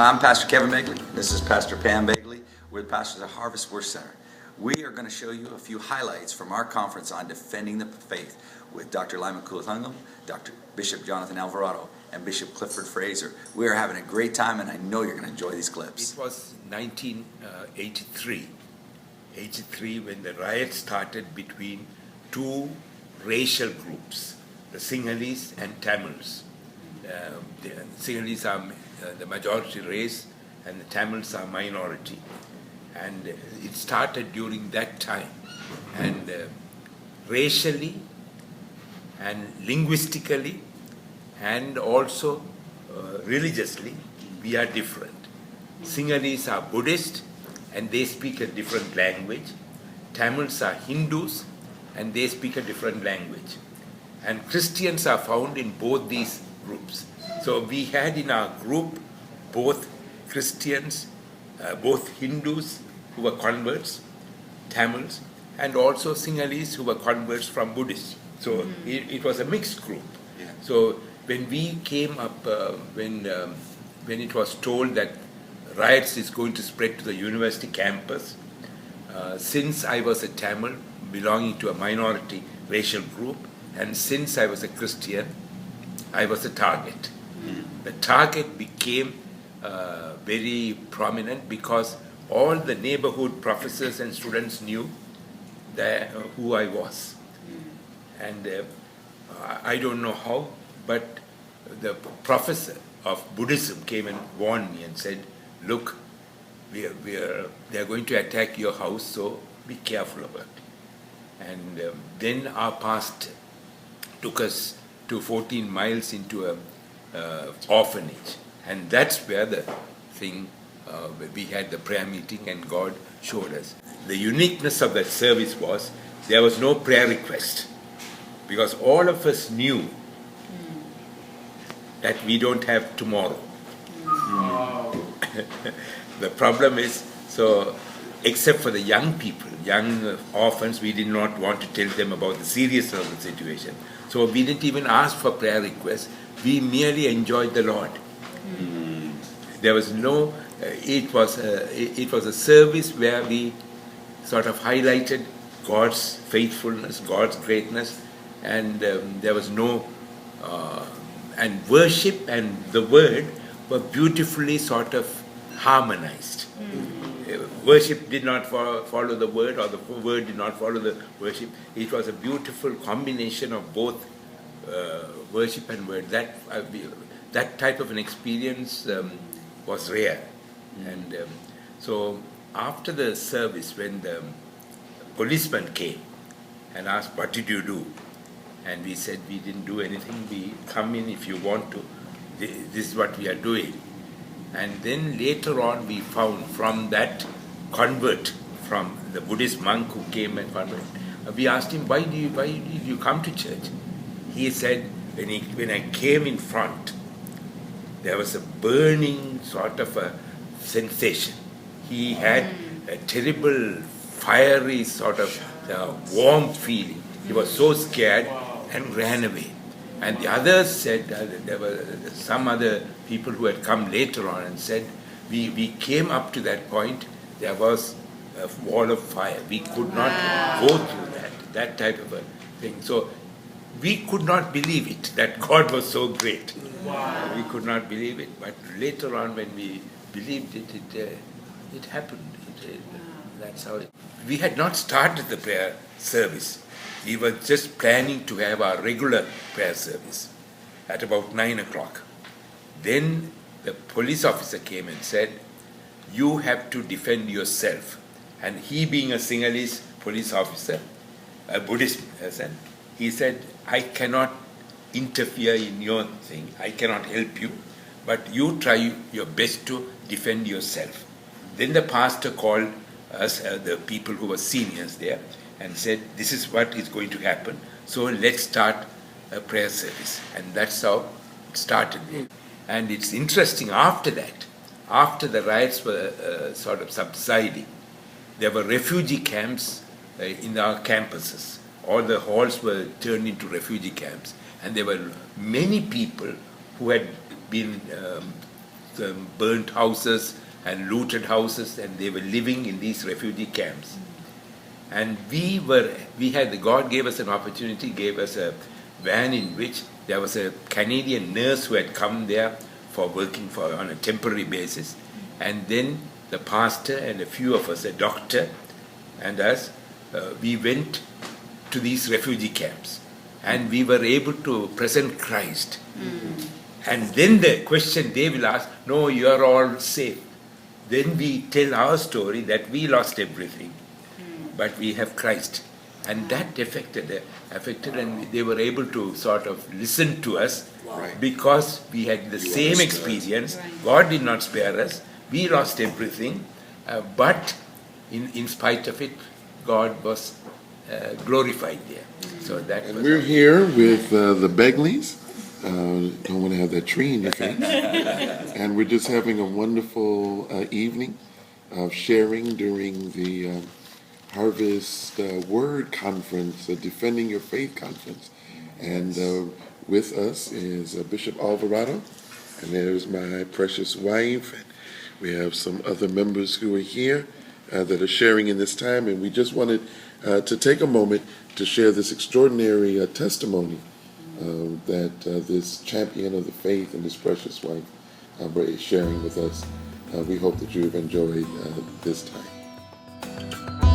I'm Pastor Kevin Begley. This is Pastor Pam Begley. We're the pastors of Harvest Worship Center. We are going to show you a few highlights from our conference on defending the faith with Dr. Lyman Kulathungam, Dr. Bishop Jonathan Alvarado, and Bishop Clifford Frazier. We are having a great time, and I know you're going to enjoy these clips. It was 1983 when the riot started between two racial groups, the Sinhalese and Tamils. The Sinhalese are the majority race and the Tamils are minority. And it started during that time. And racially and linguistically and also religiously, we are different. Sinhalese are Buddhist and they speak a different language. Tamils are Hindus and they speak a different language. And Christians are found in both these groups. So we had in our group both Christians, both Hindus who were converts, Tamils, and also Sinhalese who were converts from Buddhists. So it was a mixed group. Yeah. So when we came up, when it was told that riots is going to spread to the university campus, since I was a Tamil belonging to a minority racial group, and since I was a Christian, I was a target. The target became very prominent because all the neighborhood professors and students knew who I was. And I don't know how, but the professor of Buddhism came and warned me and said, look, they are going to attack your house, so be careful about it. And then our pastor took us to 14 miles into a orphanage, and that's where the thing we had the prayer meeting and God showed us. The uniqueness of that service was there was no prayer request because all of us knew that we don't have tomorrow. The problem is, so except for the young people, young orphans, we did not want to tell them about the seriousness of the situation. So we didn't even ask for prayer requests. We merely enjoyed the Lord. There was no, it was a service where we sort of highlighted God's faithfulness, God's greatness, and there was no, and worship and the word were beautifully sort of harmonized. Worship did not follow the word, or the word did not follow the worship. It was a beautiful combination of both worship and word. That type of an experience was rare. And so after the service, when the policeman came and asked, what did you do? And we said, we didn't do anything. We come in if you want to. This is what we are doing. And then later on we found from that convert, from the Buddhist monk who came and converted, we asked him, why did you come to church? He said, when I came in front, there was a burning sort of a sensation. He had a terrible, fiery sort of warm feeling. He was so scared and ran away. And the others said, there were some other people who had come later on and said, we came up to that point, there was a wall of fire. We could not go through that type of a thing. So we could not believe it, that God was so great. Wow. We could not believe it. But later on when we believed it, it happened. That's how it. We had not started the prayer service. We were just planning to have our regular prayer service at about 9 o'clock. Then the police officer came and said, you have to defend yourself. And he, being a Sinhalese police officer, a Buddhist person, he said, I cannot interfere in your thing. I cannot help you, but you try your best to defend yourself. Then the pastor called us, the people who were seniors there, and said, this is what is going to happen. So let's start a prayer service. And that's how it started. And it's interesting, after that, after the riots were sort of subsiding, there were refugee camps in our campuses. All the halls were turned into refugee camps. And there were many people who had been burnt houses and looted houses, and they were living in these refugee camps. And God gave us an opportunity, gave us a van in which there was a Canadian nurse who had come there for working on a temporary basis. And then the pastor and a few of us, a doctor and us, we went to these refugee camps. And we were able to present Christ. And then the question they will ask, no, you are all safe. Then we tell our story that we lost everything, but we have Christ. And that affected, and they were able to sort of listen to us because we had the same experience. God did not spare us. We lost everything, but in spite of it, God was glorified there. So that And was we're here with the Begleys. Don't want to have that tree in your face. And we're just having a wonderful evening of sharing during the Harvest Word Conference, Defending Your Faith Conference. And with us is Bishop Alvarado, and there's my precious wife. And we have some other members who are here that are sharing in this time, and we just wanted to take a moment to share this extraordinary testimony that this champion of the faith and this precious wife is sharing with us. We hope that you have enjoyed this time.